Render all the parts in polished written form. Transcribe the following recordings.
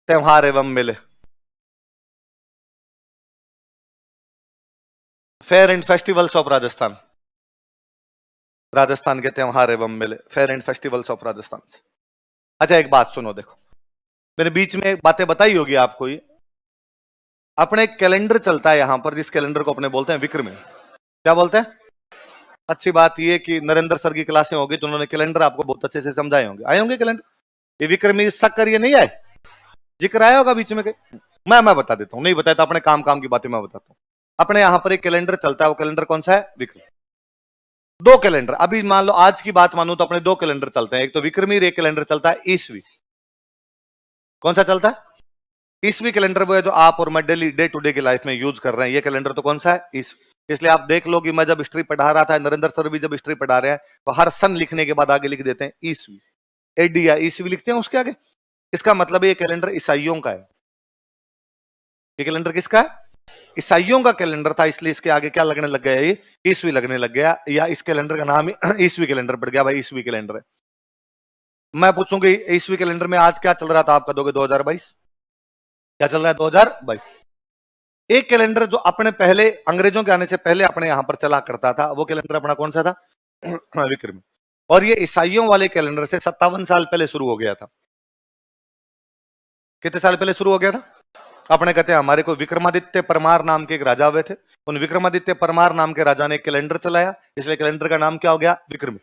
त्योहार एवं मेले, fair and festivals of Rajasthan, Rajasthan के त्योहार एवं मेले, fair and festivals of Rajasthan. अच्छा एक बात सुनो, देखो मैंने बीच में बातें बताई होगी आपको। ये अपने कैलेंडर चलता है यहां पर, जिस कैलेंडर को अपने बोलते हैं विक्रमी। क्या बोलते हैं? अच्छी बात यह कि नरेंद्र सर की क्लासें होगी तो उन्होंने कैलेंडर आपको बहुत अच्छे से समझाए होंगे, आए होंगे कैलेंडर। ये विक्रमी शक्कर ये नहीं आए, जिक्र आया होगा बीच में के। मैं बता देता हूं, नहीं बताया तो अपने काम काम की बातें मैं बताता हूं। अपने यहां पर एक कैलेंडर चलता है, वो कैलेंडर कौन सा है? विक्रमी। दो कैलेंडर, अभी मान लो आज की बात मानू तो अपने दो कैलेंडर चलते हैं, एक तो विक्रमी, एक कैलेंडर चलता है ईसवी। कौन सा चलता है? ईसवी कैलेंडर। वो है जो आप और मैं डेली डे टू डे की लाइफ में यूज कर रहे हैं। ये कैलेंडर तो कौन सा है? ईसवी। इसलिए आप देख लो कि मैं जब हिस्ट्री पढ़ा रहा था, नरेंद्र सर भी जब हिस्ट्री पढ़ा रहे हैं, तो हर सन लिखने के बाद आगे लिख देते हैं ईसवी, एडी या ईसवी लिखते हैं उसके आगे। इसका मतलब ये कैलेंडर ईसाइयों का है। ये कैलेंडर किसका है? ईसाइयों का कैलेंडर था, इसलिए इसके आगे क्या लगने लग गया? ये ईसवी लगने लग गया, या इस कैलेंडर का नाम ईसवी कैलेंडर पड़ गया। भाई ईसवी कैलेंडर है। मैं पूछूंगी ईसवी कैलेंडर में आज क्या चल रहा था, आपका दोगे 2022। क्या चल रहा है 2022? एक कैलेंडर जो अपने पहले अंग्रेजों के आने से पहले अपने यहां पर चला करता था, वो कैलेंडर अपना कौन सा था? विक्रमी। और ये ईसाइयों वाले कैलेंडर से 57 साल पहले शुरू हो गया था। कितने साल पहले शुरू हो गया था? अपने कहते हैं हमारे को विक्रमादित्य परमार नाम के एक राजा हुए थे, उन विक्रमादित्य परमार नाम के राजा ने एक कैलेंडर चलाया, इसलिए कैलेंडर का नाम क्या हो गया? विक्रमी।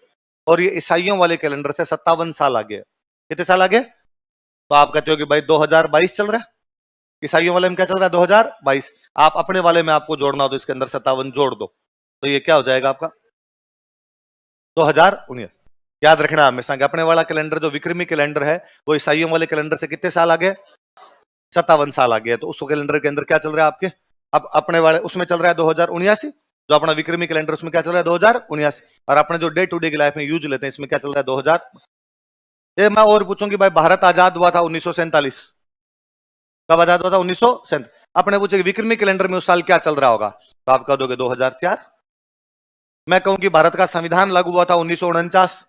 और ये ईसाइयों वाले कैलेंडर से 57 साल आगे। कितने साल आगे? तो आप कहते हो कि भाई 2022 चल रहा है, ईसाइयों वाले में क्या चल रहा है? 2022। आप अपने वाले में आपको जोड़ना हो तो इसके अंदर 57 जोड़ दो, तो ये क्या हो जाएगा आपका? 2019। याद रखना हमेशा कि अपने वाला कैलेंडर जो विक्रमी कैलेंडर है, वो ईसाइयों वाले कैलेंडर से कितने साल आगे? 57 साल आगे है। तो उस कैलेंडर के अंदर क्या चल रहा है आपके? अब अपने वाले उसमें चल रहा है 2079, जो अपना विक्रमी कैलेंडर उसमें क्या चल रहा है? 2079। और अपने जो डे टू डे की लाइफ में यूज लेते हैं, इसमें क्या चल रहा है? 2000। ये मैं और पूछूंगी भाई, भारत आजाद हुआ था 1947, कब आजाद हुआ था? 1947। अपने पूछे विक्रमी कैलेंडर में उस साल क्या चल रहा होगा, तो आप कह दोगे 2004। मैं कहूं कि भारत का संविधान लागू हुआ था 1949,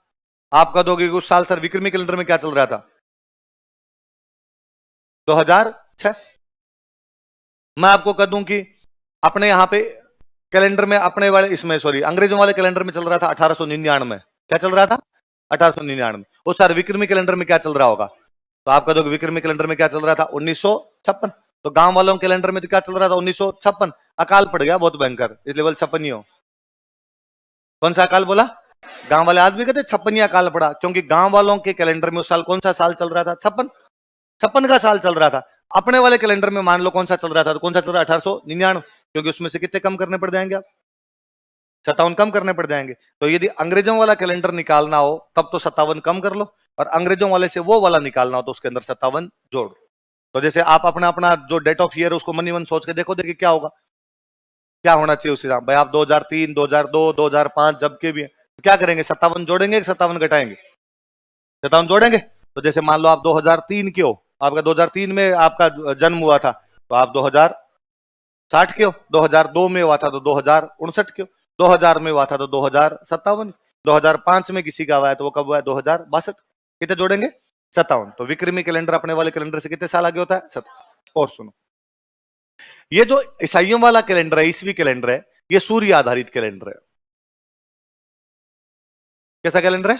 आप कह दोगे उस साल सर विक्रमी कैलेंडर में क्या चल रहा था? 2006। मैं आपको कह दूं कि अपने यहां पे कैलेंडर में अपने वाले इसमें सॉरी अंग्रेजों वाले कैलेंडर में चल रहा था 1899। क्या चल रहा था? 1899। उस साल विक्रमी कैलेंडर में क्या चल रहा होगा, तो आप कह दोगे विक्रमी कैलेंडर में क्या चल रहा था? 1956। तो गांव वालों कैलेंडर में तो क्या चल रहा था? 1956। अकाल पड़ गया बहुत भयंकर, इस लेवल 56 हो। कौन सा अकाल बोला? गांव वाले आज भी कहते 56 अकाल पड़ा, क्योंकि गांव वालों के कैलेंडर में उस साल कौन सा साल चल रहा था? 56। 56 का साल चल रहा था। अपने वाले कैलेंडर में मान लो कौन सा चल रहा था, तो कौन सा चल रहा है? 1899, क्योंकि उसमें से कितने कम करने पड़ जाएंगे आप? 57 कम करने पड़ जाएंगे। तो यदि अंग्रेजों वाला कैलेंडर निकालना हो तब तो 57 कम कर लो, और अंग्रेजों वाले से वो वाला निकालना हो तो उसके अंदर 57 जोड़। तो जैसे आप अपना अपना जो डेट ऑफ ईयर है उसको मनी मन सोच के देखो, देखिए क्या होगा, क्या होना चाहिए उसी भाई। आप 2003, 2002, 2005 जब के भी है, तो क्या करेंगे? 57 जोड़ेंगे कि 57 घटाएंगे? 57 जोड़ेंगे। तो जैसे मान लो आप 2003 के हो, आपका 2003 में आपका जन्म हुआ था, तो आप 2060 के हो। 2002 में हुआ था तो 2059 के हो। 2000 में हुआ था तो 2057। 2005 में किसी का हुआ है तो वो कब हुआ है? 2062। कितने जोड़ेंगे? 57। तो विक्रमी कैलेंडर अपने वाले कैलेंडर से कितने साल आगे होता है? 57। और सुनो, ये जो ईसाइयों वाला कैलेंडर है, ईसवी कैलेंडर है, ये सूर्य आधारित कैलेंडर है। कैसा कैलेंडर है?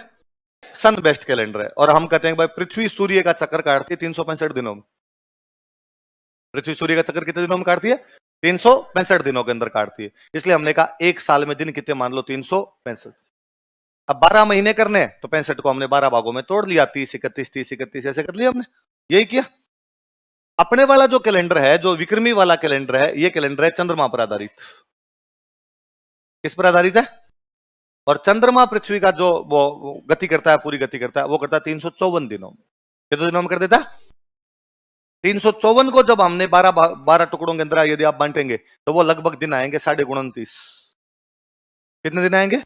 सन बेस्ड कैलेंडर है। और हम कहते हैं भाई पृथ्वी सूर्य का चक्कर काटती है 365 दिनों में। पृथ्वी सूर्य का चक्कर कितने दिनों में काटती है? 365 दिनों के अंदर काटती है। इसलिए हमने कहा एक साल में दिन कितने मान लो? 365। अब 12 महीने करने हैं तो 65 को हमने 12 भागों में तोड़ लिया, 30, 31, 30, 31 ऐसे कर लिया हमने। यही किया। अपने वाला जो कैलेंडर है, जो विक्रमी वाला कैलेंडर है, ये कैलेंडर है चंद्रमा पर आधारित। किस पर आधारित है? और चंद्रमा पृथ्वी का जो वो गति करता है, पूरी गति करता है, वो करता है 354 दिनों में। कितने दिनों में कर देता है? 354 को जब हमने 12 टुकड़ों के अंदर यदि आप बांटेंगे तो वो लगभग दिन आएंगे 29.5। कितने दिन आएंगे?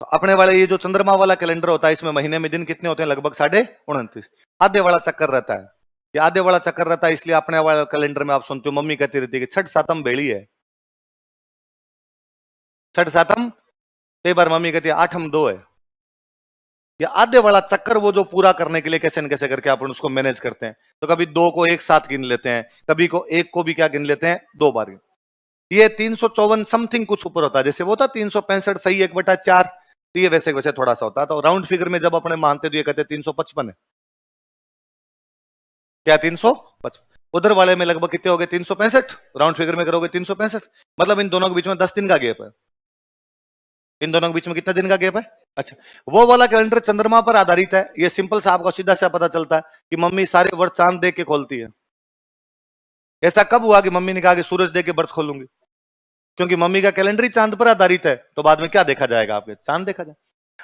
तो अपने वाले ये जो चंद्रमा वाला कैलेंडर होता है, इसमें महीने में दिन कितने होते हैं? लगभग 29.5। आधे वाला चक्कर रहता है। ये आधे वाला चक्कर रहता है, इसलिए अपने वाला कैलेंडर में आप सुनते हो मम्मी कहती रहती है कि छठ सातम बेड़ी है। छठ सातम, कई बार मम्मी कहती है आठम दो है। या आधे वाला चक्कर वो जो पूरा करने के लिए कैसे न कैसे करके अपन उसको मैनेज करते हैं। तो कभी 2 को एक साथ गिन लेते हैं, कभी को एक को भी क्या गिन लेते हैं, 2 बार। ये 354 समथिंग कुछ ऊपर होता है, जैसे वो था 365 सही 1/4, तो ये वैसे वैसे थोड़ा सा होता है। तो राउंड फिगर में जब अपने मानते तो ये कहते 355 है, क्या 355। उधर वाले में लगभग कितने हो गए, 365, राउंड फिगर में करोगे 365, मतलब इन दोनों के बीच में 10 दिन का गैप है। इन दोनों के बीच में कितना दिन का गैप है। अच्छा, वो वाला कैलेंडर चंद्रमा पर आधारित है। ये सिंपल सा आपको सीधा सा पता चलता है कि मम्मी सारे वर्ष चांद देख के खोलती है। ऐसा कब हुआ कि मम्मी ने कहा कि सूरज देख के व्रत खोलूंगी, क्योंकि मम्मी का कैलेंडर ही चांद पर आधारित है। तो बाद में क्या देखा जाएगा, आपके चांद देखा जाए।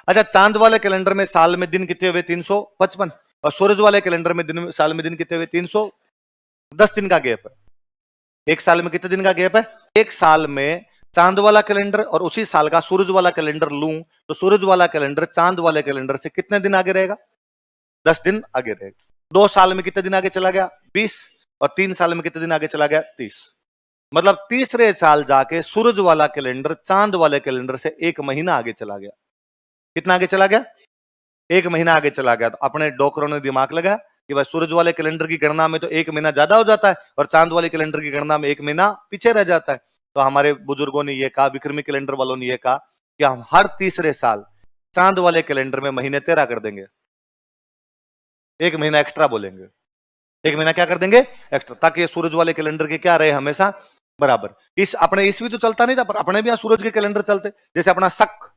अच्छा, चांद वाले कैलेंडर में साल में दिन कितने हुए, 355, और सूरज वाले कैलेंडर में दिन, साल में दिन कितने हुए, 310 दिन का गैप है। एक साल में कितने दिन का गैप है, एक साल में चांद वाला कैलेंडर और उसी साल का सूरज वाला कैलेंडर लूं तो सूरज वाला कैलेंडर चांद वाले कैलेंडर से कितने दिन आगे रहेगा, 10 दिन आगे रहेगा। 2 साल में कितने दिन आगे चला गया, 20, और 3 साल में कितने दिन आगे चला गया, 30। मतलब तीसरे साल जाके सूरज वाला कैलेंडर चांद वाले कैलेंडर से 1 महीना आगे चला गया। कितना आगे चला गया, 1 महीना आगे चला गया। तो अपने डॉक्टरों ने दिमाग लगाया कि भाई सूरज वाले कैलेंडर की गणना में तो 1 महीना ज्यादा हो जाता है और चांद वाले कैलेंडर की गणना में 1 महीना पीछे रह जाता है। तो हमारे बुजुर्गों ने यह कहा, विक्रमी कैलेंडर वालों ने यह कहा कि हम हर तीसरे साल चांद वाले कैलेंडर में महीने 13 कर देंगे, 1 महीना एक्स्ट्रा बोलेंगे, 1 महीना क्या कर देंगे एक्स्ट्रा, ताकि ये सूरज वाले कैलेंडर के क्या रहे हमेशा बराबर। इस अपने ईस्वी तो चलता नहीं था, पर अपने भी यहाँ सूरज के कैलेंडर चलते। जैसे अपना शक,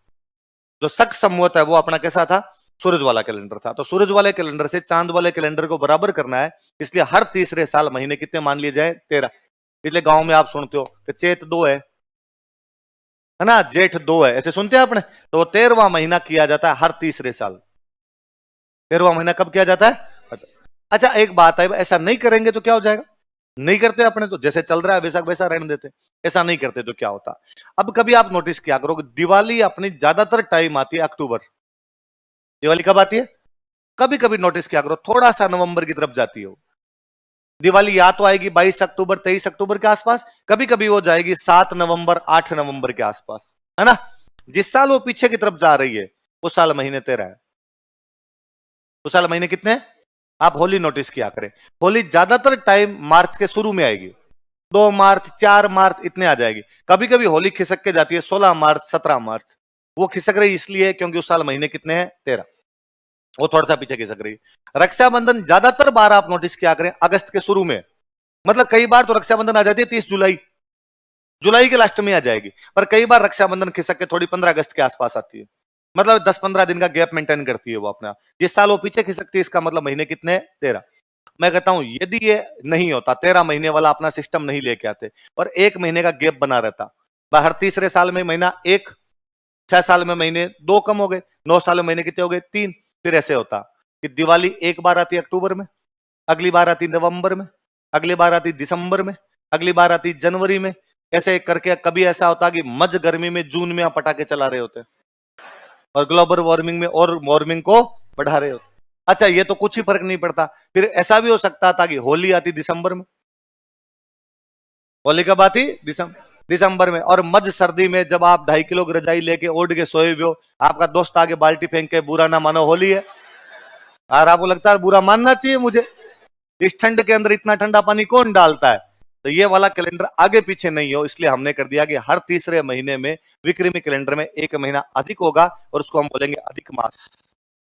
जो शक संवत है वो अपना कैसा था, सूरज वाला कैलेंडर था। तो सूरज वाले कैलेंडर से चांद वाले कैलेंडर को बराबर करना है, इसलिए हर तीसरे साल महीने कितने मान लिए जाए, 13। इसलिए गांव में आप सुनते हो कि चैत 2 है ना, जेठ 2 है, ऐसे सुनते हैं आपने। तो 13वां महीना किया जाता है हर तीसरे साल। 13वां महीना कब किया जाता है। अच्छा, एक बात है, ऐसा नहीं करेंगे तो क्या हो जाएगा, नहीं करते अपने तो जैसे चल रहा है वैसा वैसा रहने देते। ऐसा नहीं करते तो क्या होता। अब कभी आप नोटिस किया करो, दिवाली अपनी ज्यादातर टाइम आती है अक्टूबर। दिवाली कब आती है, कभी कभी नोटिस किया करो थोड़ा सा नवंबर की तरफ जाती हो दिवाली। या तो आएगी 22 अक्टूबर 23 अक्टूबर के आसपास, कभी कभी वो जाएगी 7 नवंबर 8 नवंबर के आसपास, है ना। जिस साल वो पीछे की तरफ जा रही है उस साल महीने 13 है। उस साल महीने कितने हैं? आप होली नोटिस किया करें, होली ज्यादातर टाइम मार्च के शुरू में आएगी, 2 मार्च 4 मार्च इतने आ जाएगी। कभी कभी होली खिसक के जाती है 16 मार्च 17 मार्च। वो खिसक रही इसलिए क्योंकि उस साल महीने कितने हैं, 13। वो थोड़ा सा पीछे खिसक रही। रक्षाबंधन ज्यादातर बार आप नोटिस किया करें अगस्त के शुरू में, मतलब कई बार तो रक्षाबंधन आ जाती है 30 जुलाई, जुलाई के लास्ट में आ जाएगी। पर कई बार रक्षाबंधन खिसक के थोड़ी 15 अगस्त के आसपास आती है, मतलब 10-15 दिन का गैप मेंटेन करती है वो अपना। जिस साल वो पीछे खिसकती है इसका मतलब महीने कितने, 13। मैं कहता हूं यदि ये नहीं होता, 13 महीने वाला अपना सिस्टम नहीं लेके आते और 1 महीने का गैप बना रहता, हर तीसरे साल में महीना 1, 6 साल में महीने 2 कम हो गए, 9 साल में महीने कितने हो गए, 3। फिर ऐसे होता कि दिवाली एक बार आती अक्टूबर में, अगली बार आती नवंबर में, अगली बार आती दिसंबर में, अगली बार आती जनवरी में। ऐसे करके कभी ऐसा होता कि मज गर्मी में जून में आप पटाखे चला रहे होते और ग्लोबल वार्मिंग में और वार्मिंग को बढ़ा रहे होते। अच्छा, ये तो कुछ ही फर्क नहीं पड़ता। फिर ऐसा भी हो सकता था कि होली आती दिसंबर में, होली कब आती, दिसंबर में, और मज सर्दी में जब आप 2.5 किलो की रजाई लेके ओढ़ के सोए हुए हो, आपका दोस्त आगे बाल्टी फेंक के बुरा ना मानो होली है, और आपको लगता है बुरा मानना चाहिए मुझे, इस ठंड के अंदर इतना ठंडा पानी कौन डालता है। तो ये वाला कैलेंडर आगे पीछे नहीं हो, इसलिए हमने कर दिया कि हर तीसरे महीने में विक्रमी कैलेंडर में 1 महीना अधिक होगा और उसको हम बोलेंगे अधिक मास।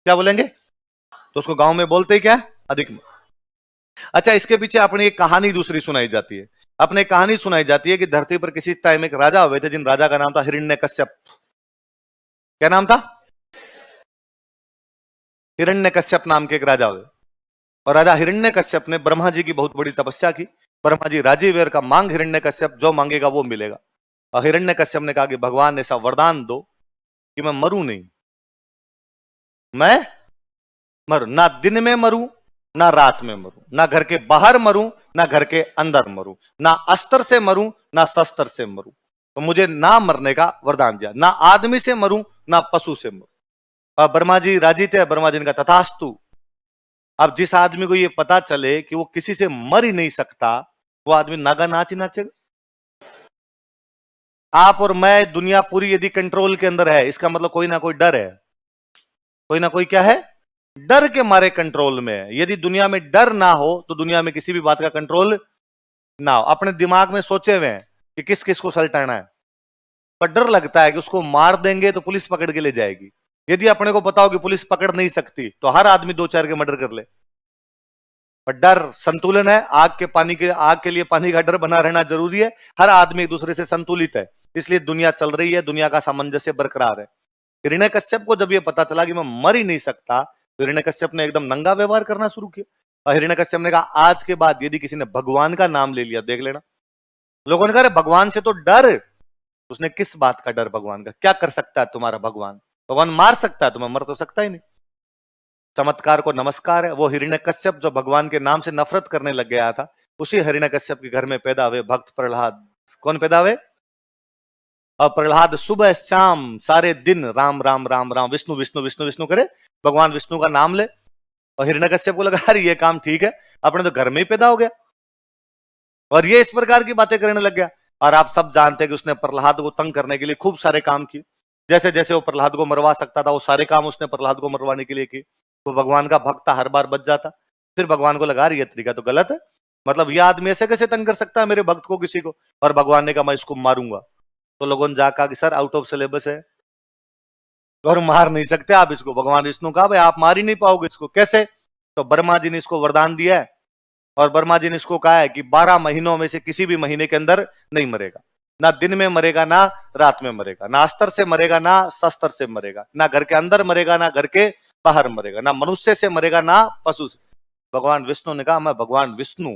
क्या बोलेंगे, तो उसको गांव में बोलते ही क्या, अधिक मास। अच्छा, इसके पीछे अपनी एक कहानी दूसरी सुनाई जाती है। अपने कहानी सुनाई जाती है कि धरती पर किसी टाइम एक राजा हुए थे, जिन राजा का नाम था हिरण्यकश्यप। क्या नाम था, हिरण्यकश्यप नाम के एक राजा हुए। और राजा हिरण्यकश्यप ने ब्रह्मा जी की बहुत बड़ी तपस्या की। ब्रह्मा जी राजी वेर का मांग हिरण्यकश्यप, जो मांगेगा वो मिलेगा। और हिरण्यकश्यप ने कहा कि भगवान ऐसा वरदान दो कि मैं मरूं नहीं, मैं मरूं ना, दिन में मरूं ना रात में मरूं, ना घर के बाहर मरूं ना घर के अंदर मरूं, ना अस्त्र से मरूं ना शस्त्र से मरूं। तो मुझे ना मरने का वरदान दिया, ना आदमी से मरूं ना पशु से मरूं। और ब्रह्मा जी राजी थे। ब्रह्मा जी ने कहा तथास्तु। अब जिस आदमी को ये पता चले कि वो किसी से मर ही नहीं सकता, वो आदमी नागा नाच ही नाचेगा। आप और मैं, दुनिया पूरी यदि कंट्रोल के अंदर है, इसका मतलब कोई ना कोई डर है। कोई ना कोई क्या है, डर के मारे कंट्रोल में है। यदि दुनिया में डर ना हो तो दुनिया में किसी भी बात का कंट्रोल ना हो। अपने दिमाग में सोचे हुए हैं कि किस किस को सल्टाना है, पर डर लगता है कि उसको मार देंगे तो पुलिस पकड़ के ले जाएगी। यदि अपने को पता हो कि पुलिस पकड़ नहीं सकती तो हर आदमी दो चार के मर्डर कर ले। पर डर संतुलन है, आग के लिए पानी का डर बना रहना जरूरी है। हर आदमी एक दूसरे से संतुलित है, इसलिए दुनिया चल रही है, दुनिया का सामंजस्य बरकरार है। हिरण्यकश्यप को जब यह पता चला कि मैं मर ही नहीं सकता, तो हिरण्यकश्यप ने एकदम नंगा व्यवहार करना शुरू किया। और हिरण्यकश्यप ने कहा आज के बाद यदि किसी ने भगवान का नाम ले लिया देख लेना। लोगों ने कहा भगवान से तो डर। उसने किस बात का डर भगवान का, क्या कर सकता है तुम्हारा भगवान? भगवान मार सकता है तुम्हें, मर तो सकता ही नहीं। चमत्कार को नमस्कार है। वो हिरण्यकश्यप जो भगवान के नाम से नफरत करने लग गया था, उसी हिरण्यकश्यप के घर में पैदा हुए भक्त प्रहलाद। कौन पैदा हुए? और प्रहलाद सुबह शाम सारे दिन राम राम राम राम विष्णु विष्णु विष्णु विष्णु करे, भगवान विष्णु का नाम ले। और हिरण्यकश्यप को लगा अरे ये काम ठीक है, अपने तो घर में ही पैदा हो गया, और ये इस प्रकार की बातें करने लग गया। और आप सब जानते हैं कि उसने प्रहलाद को तंग करने के लिए खूब सारे काम किए। जैसे जैसे वो प्रहलाद को मरवा सकता था, वो सारे काम उसने प्रहलाद को मरवाने के लिए किए। वो भगवान का भक्त हर बार बच जाता। फिर भगवान को लगा ये तरीका तो गलत है, मतलब ये आदमी ऐसे कैसे तंग कर सकता है मेरे भक्त को, किसी को। और भगवान ने कहा मैं इसको मारूंगा। तो लोगों ने जाकर कि सर आउट ऑफ सिलेबस है और मार नहीं सकते आप इसको। भगवान विष्णु कहा भाई आप मार ही नहीं पाओगे इसको, कैसे? तो ब्रह्मा जी ने इसको वरदान दिया है, और ब्रह्मा जी ने इसको कहा है कि 12 महीनों में से किसी भी महीने के अंदर नहीं मरेगा। ना दिन में मरेगा, ना रात में मरेगा, ना अस्त्र से मरेगा, ना शस्त्र से मरेगा, ना घर के अंदर मरेगा, ना घर के बाहर मरेगा, ना मनुष्य से मरेगा, ना पशु से। भगवान विष्णु ने कहा मैं भगवान विष्णु,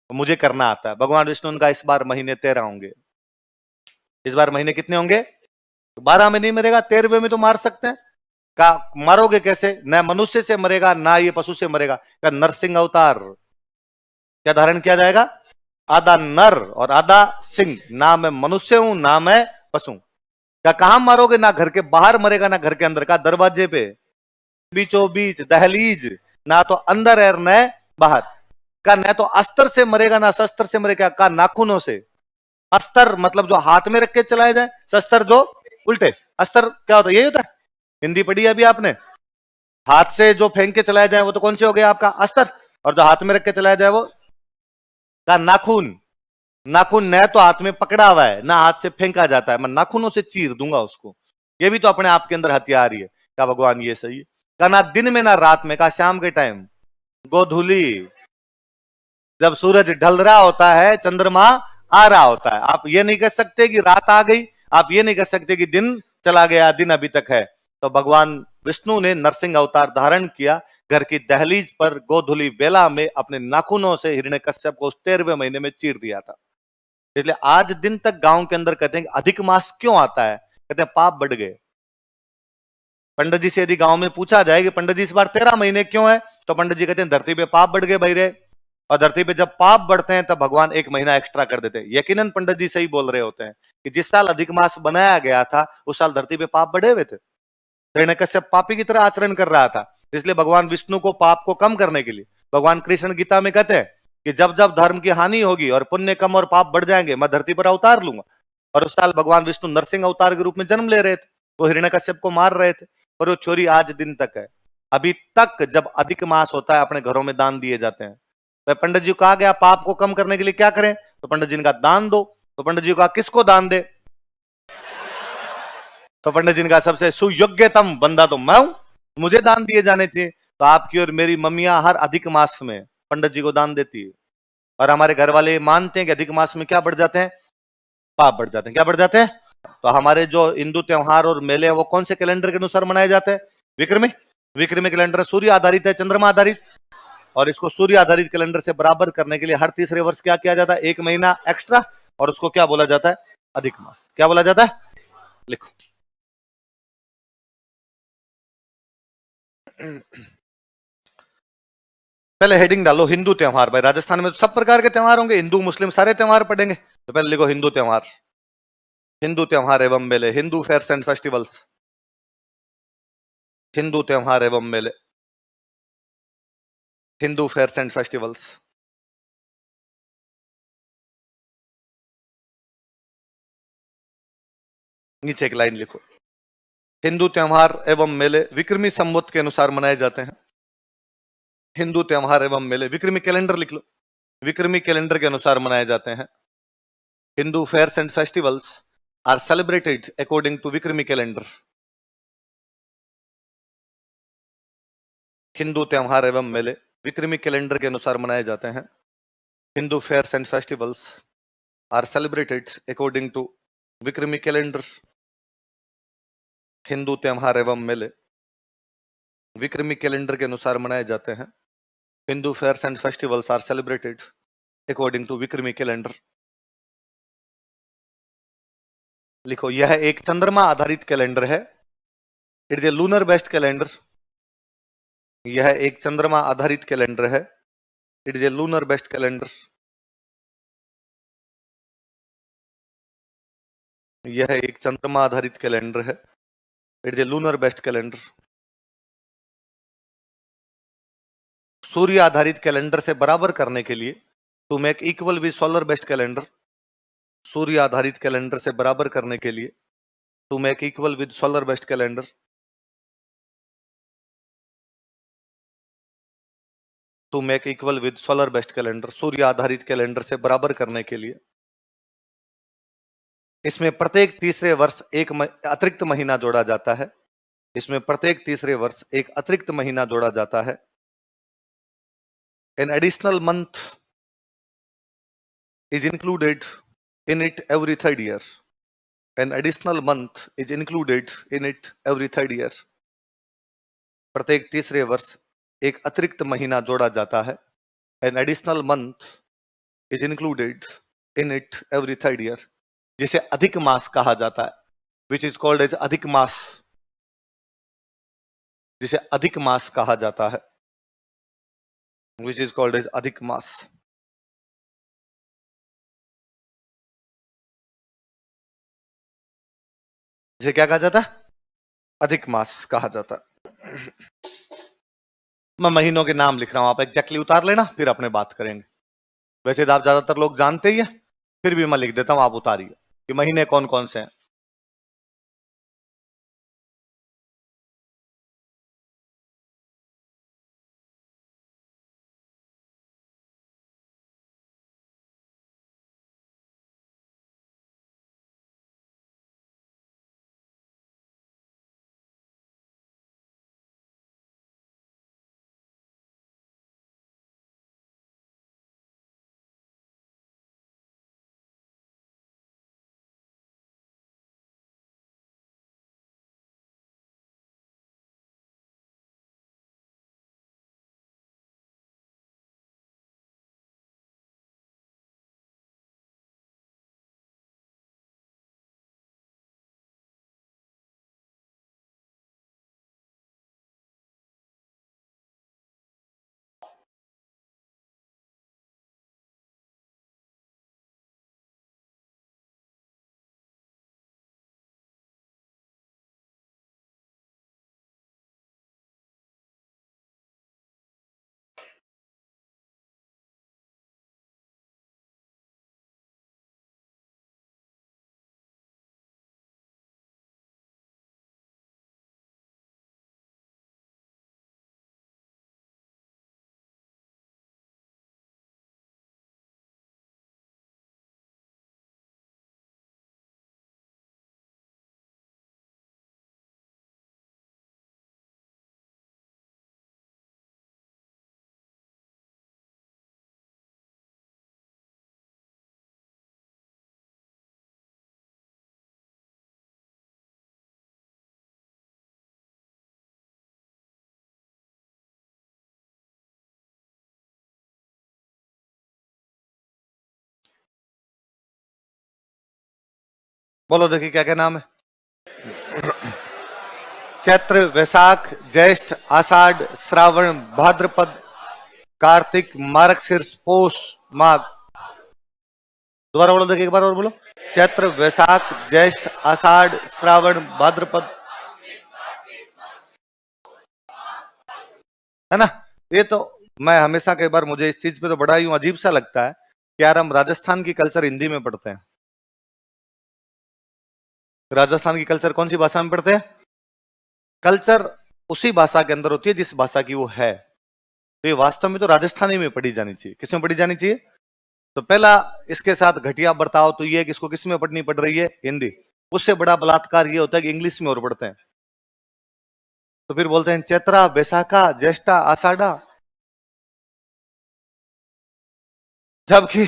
मुझे करना आता है। भगवान विष्णु ने कहा इस बार महीने 13 होंगे। इस बार महीने कितने होंगे? 12 में नहीं मरेगा, 13वें में तो मार सकते हैं। का मारोगे कैसे? ना मनुष्य से मरेगा, ना ये पशु से मरेगा। का नरसिंह अवतार क्या धारण किया जाएगा? आधा नर और आधा सिंह। ना मैं मनुष्य हूं, ना मैं पशु। क्या कहां मारोगे? ना घर के बाहर मरेगा, ना घर के अंदर। का दरवाजे पे, बीचों बीच, दहलीज, ना तो अंदर है न बाहर। का न तो अस्त्र से मरेगा, ना शस्त्र से मरेगा। का नाखूनों से। अस्त्र मतलब जो हाथ में रख के चलाया जाए, शस्त्र जो उल्टे। अस्त्र क्या होता है? यही होता है, हिंदी पढ़ी है अभी आपने। हाथ से जो फेंक के चलाया जाए वो तो कौन से हो गया आपका? अस्त्र। और जो हाथ में रख के चलाया जाए वो का नाखून। नाखून न तो हाथ में पकड़ा हुआ है, ना हाथ से फेंका जाता है, मैं नाखूनों से चीर दूंगा उसको। ये भी तो अपने आप के अंदर हथियार ही है। क्या भगवान ये सही है? का ना दिन में ना रात में। का शाम के टाइम, गोधूली, जब सूरज ढल रहा होता है, चंद्रमा आ रहा होता है। आप ये नहीं कह सकते कि रात आ गई, आप ये नहीं कह सकते कि दिन चला गया, दिन अभी तक है। तो भगवान विष्णु ने नरसिंह अवतार धारण किया, घर की दहलीज पर गोधूली बेला में अपने नाखूनों से हिरण्यकश्यप को उस 13वें महीने में चीर दिया था। इसलिए आज दिन तक गांव के अंदर कहते हैं कि अधिक मास क्यों आता है? कहते हैं पाप बढ़ गए। पंडित जी से यदि गांव में पूछा जाए कि पंडित जी इस बार 13 महीने क्यों है, तो पंडित जी कहते हैं धरती पे पाप बढ़ गए भाई रे। और धरती पे जब पाप बढ़ते हैं तब भगवान एक महीना एक्स्ट्रा कर देते हैं। यकीनन पंडित जी सही बोल रहे होते हैं कि जिस साल अधिक मास बनाया गया था उस साल धरती पे पाप बढ़े हुए थे। हिरण्यकश्यप पापी की तरह आचरण कर रहा था, इसलिए भगवान विष्णु को पाप को कम करने के लिए भगवान कृष्ण गीता में कहते हैं कि जब जब धर्म की हानि होगी और पुण्य कम और पाप बढ़ जाएंगे, मैं धरती पर अवतार लूंगा। और उस साल भगवान विष्णु नरसिंह अवतार के रूप में जन्म ले रहे थे, वो हिरण्यकश्यप को मार रहे थे। और वो चोरी आज दिन तक है। अभी तक जब अधिक मास होता है अपने घरों में दान दिए जाते हैं। तो पंडित जी को कहा गया पाप को कम करने के लिए क्या करें, तो पंडित जी ने कहा दान दो। तो पंडित जी को कहा किसको दान दे, तो पंडित जी ने कहा सबसे सुयोग्यतम बंदा तो मैं हूं, मुझे दान दिए जाने चाहिए। तो आपकी और मेरी मम्मियां हर अधिक मास में पंडित जी को दान देती है। और हमारे घर वाले मानते हैं कि अधिक मास में क्या बढ़ जाते हैं? पाप बढ़ जाते हैं। क्या बढ़ जाते हैं? तो हमारे जो हिंदू त्योहार और मेले हैं वो कौन से कैलेंडर के अनुसार मनाए जाते हैं? विक्रमी। विक्रमी कैलेंडर सूर्य आधारित है, चंद्रमा आधारित। और इसको सूर्य आधारित कैलेंडर से बराबर करने के लिए हर तीसरे वर्ष क्या किया जाता है? एक महीना एक्स्ट्रा, और उसको क्या बोला जाता है? अधिक मास। क्या बोला जाता है? लिखो। पहले हेडिंग डालो हिंदू त्योहार। भाई राजस्थान में तो सब प्रकार के त्योहार होंगे, हिंदू मुस्लिम सारे त्योहार पढ़ेंगे, तो पहले लिखो हिंदू त्योहार। हिंदू त्योहार एवं मेले, Hindu fairs and festivals. Hindu त्योहार एवं मेले, हिंदू फेयर्स एंड फेस्टिवल्स। नीचे एक लाइन लिखो। हिंदू त्योहार एवं मेले विक्रमी संवत के अनुसार मनाए जाते हैं। हिंदू त्योहार एवं मेले, विक्रमी कैलेंडर लिख लो, विक्रमी कैलेंडर के अनुसार मनाए जाते हैं। Hindu fairs and festivals are celebrated according to Vikrami calendar. Hindu त्योहार एवं मेले विक्रमी कैलेंडर के अनुसार मनाए जाते हैं। Hindu fairs and festivals are celebrated according to Vikrami calendar. Hindu त्योहार एवं मेले विक्रमी कैलेंडर के अनुसार मनाए जाते हैं। Hindu fairs and festivals are celebrated according to Vikrami calendar. लिखो, यह एक चंद्रमा आधारित कैलेंडर है। It is a lunar based calendar. यह एक चंद्रमा आधारित कैलेंडर है। It is a lunar based calendar. यह एक चंद्रमा आधारित कैलेंडर है। It is a lunar based calendar. सूर्य आधारित कैलेंडर से बराबर करने के लिए to make equal with solar based calendar. सूर्य आधारित कैलेंडर से बराबर करने के लिए to make equal with solar based calendar. To make equal with solar based calendar, सूर्य आधारित कैलेंडर से बराबर करने के लिए। इसमें प्रत्येक तीसरे वर्ष एक अतिरिक्त महीना जोड़ा जाता है। इसमें प्रत्येक तीसरे वर्ष एक अतिरिक्त महीना जोड़ा जाता है। An additional month is included in it every third year. An additional month is included in it every third year. प्रत्येक तीसरे वर्ष एक अतिरिक्त महीना जोड़ा जाता है। An additional month is included in it every third year, जिसे अधिक मास कहा जाता है, which is called as अधिक मास, जिसे अधिक मास कहा जाता है, which is called as अधिक मास। जिसे क्या कहा जाता है? अधिक मास कहा जाता है। मैं महीनों के नाम लिख रहा हूं, आप एग्जैक्टली उतार लेना, फिर अपने बात करेंगे। वैसे तो आप ज्यादातर लोग जानते ही है, फिर भी मैं लिख देता हूं, आप उतारिए कि महीने कौन कौन से हैं। बोलो, देखिए क्या क्या नाम है। चैत्र, वैशाख, ज्येष्ठ, आषाढ़, श्रावण, भाद्रपद, कार्तिक, मार्गशीर्ष, पौष, माघ। दोबारा बोलो, देखिए एक बार और बोलो। चैत्र, वैशाख, ज्येष्ठ, आषाढ़, श्रावण, भाद्रपद, है ना। ये तो मैं हमेशा कई बार, मुझे इस चीज पे तो बड़ा यूं अजीब सा लगता है कि यार हम राजस्थान की कल्चर हिंदी में पढ़ते हैं। राजस्थान की कल्चर कौन सी भाषा में पढ़ते हैं? कल्चर उसी भाषा के अंदर होती है जिस भाषा की वो है। तो ये वास्तव में तो राजस्थानी में पढ़ी जानी चाहिए। किस में पढ़ी जानी चाहिए? तो पहला इसके साथ घटिया बर्ताव तो ये है कि इसको किस में पढ़नी पड़ रही है? हिंदी। उससे बड़ा बलात्कार ये होता है कि इंग्लिश में और पढ़ते हैं। तो फिर बोलते हैं चैत्रा, बैसाखा, ज्येष्ठा, आषाढ़ा, जबकि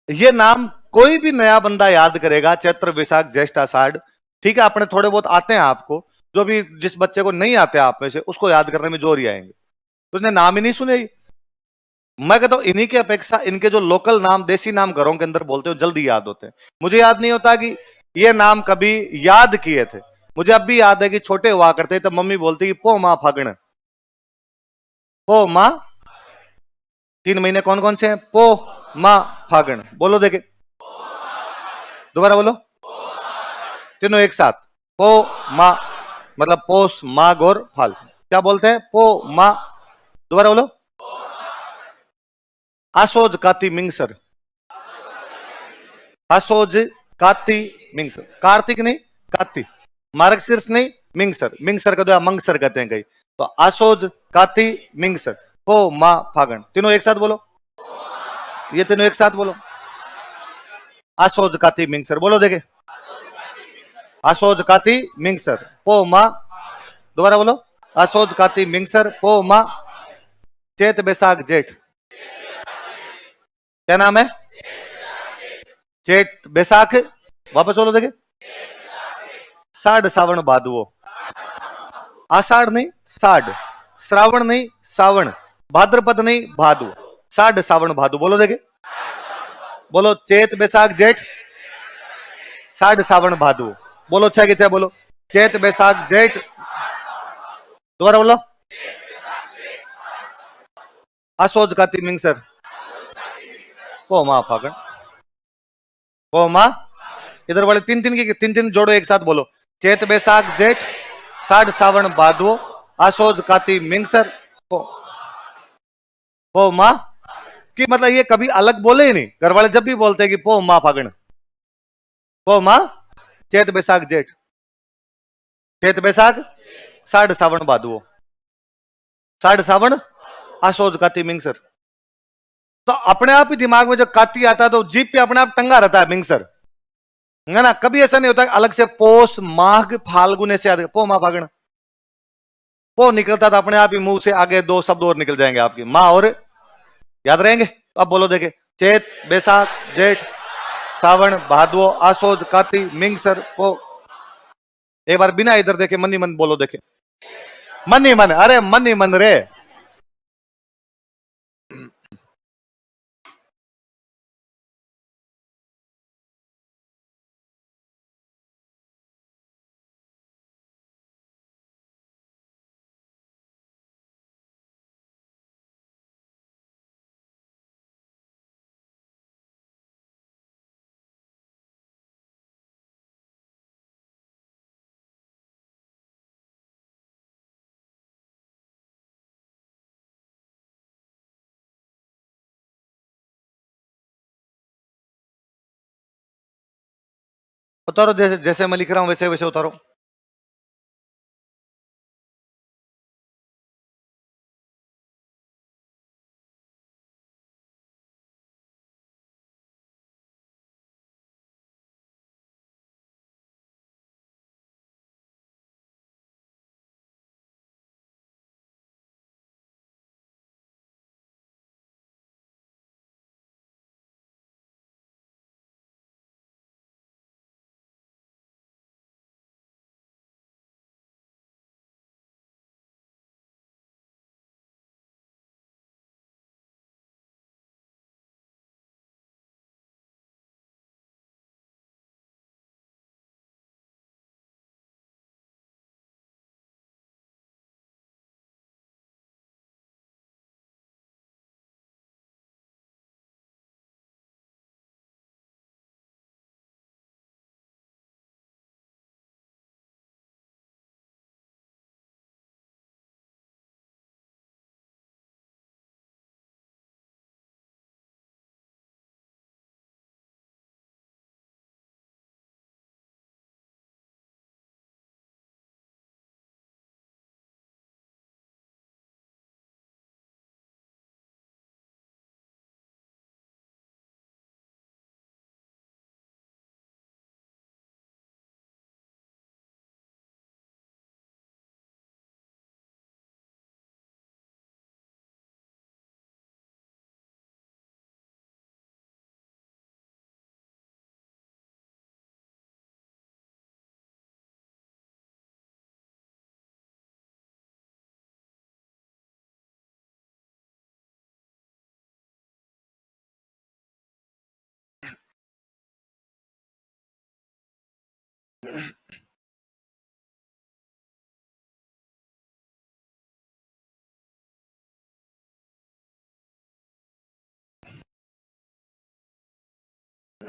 ये नाम कोई भी नया बंदा याद करेगा, चैत्र, वैशाख, ज्येष्ठ, आषाढ़। ठीक है, अपने थोड़े बहुत आते हैं आपको, जो भी जिस बच्चे को नहीं आते आप में से, उसको याद करने में जोर ही आएंगे। तो उसने नाम ही नहीं सुने ही। मैं कहता हूं इन्हीं की अपेक्षा इनके जो लोकल नाम, देसी नाम घरों के अंदर बोलते हो, जल्दी याद होते हैं। मुझे याद नहीं होता कि ये नाम कभी याद किए थे। मुझे अब भी याद है कि छोटे हुआ करते तब मम्मी बोलती कि पो माँ फागण, पो माँ। 3 महीने कौन कौन से हैं? पो माँ फागण। बोलो देखे, दोबारा बोलो, तीनों एक साथ। पो माँ, मतलब पोस, माघ और फाल। क्या बोलते हैं? पो माँ। दोबारा बोलो, आसोज काती मिंगसर। आसोज काती मिंगसर, कार्तिक नहीं, काती। मार्गशीर्ष नहीं, मिंगसर। मिंगसर का दो मंगसर कहते हैं कई। तो आसोज काती मिंगसर, पो माँ फागण। तीनों एक साथ बोलो, ये तीनों एक साथ बोलो, आसोज काती मिंगसर। बोलो देखे, आसोज काती मिंगसर, पो माँ। दोबारा बोलो, आसोज काती मिंगसर, पो माँ। चैत बैसाख जेठ। क्या नाम है? चैत बैसाख, वापस बोलो देखे, साढ़ सावन भादवो। आषाढ़ नहीं, साढ़। श्रावण नहीं, सावण। भाद्रपद नहीं, भादु। साढ़ सावन भादु। बोलो देखे, बोलो चैत बैसाख जेठ, साढ़ सावन भादु। बोलो छह के छह बोलो, चैत बैसाख जेठ। दोबारा बोलो, आसोज काती मिंगसर, पो माँ फागण। पो माँ, इधर वाले तीन तीन की तीन तीन जोड़ो एक साथ बोलो, चैत बैसाख जेठ, साढ़ सावन भादवो, आसोज काती मिंगसर, पो। पो माँ कि मतलब ये कभी अलग बोले ही नहीं। घर वाले जब भी बोलते हैं कि पो माँ फागण, पो माँ, चैत बैसाख जेठ, चैत बैसाख, साढ़ सावन भादवो, साढ़ सावन, आसोज काती मिंगसर। तो अपने आप ही दिमाग में जब काती आता है तो जीप पे अपने आप टंगा रहता है मिंगसर, है ना। कभी ऐसा नहीं होता अलग से पोष, माघ, फाल्गुन ऐसे याद, पो माँ फागण। पो निकलता था अपने आप ही मुंह से, आगे दो शब्द और निकल जाएंगे आपकी, माँ और याद रहेंगे। अब बोलो देखे, चैत बैसाख जेठ, सावन भादवो, आसोज काती मिंगसर, पो। एक बार बिना इधर देखे मन ही मन बोलो देखे, मन ही मन, अरे मन ही मन रे। उतारो, जैसे जैसे मैं लिख रहा हूं वैसे वैसे उतारो।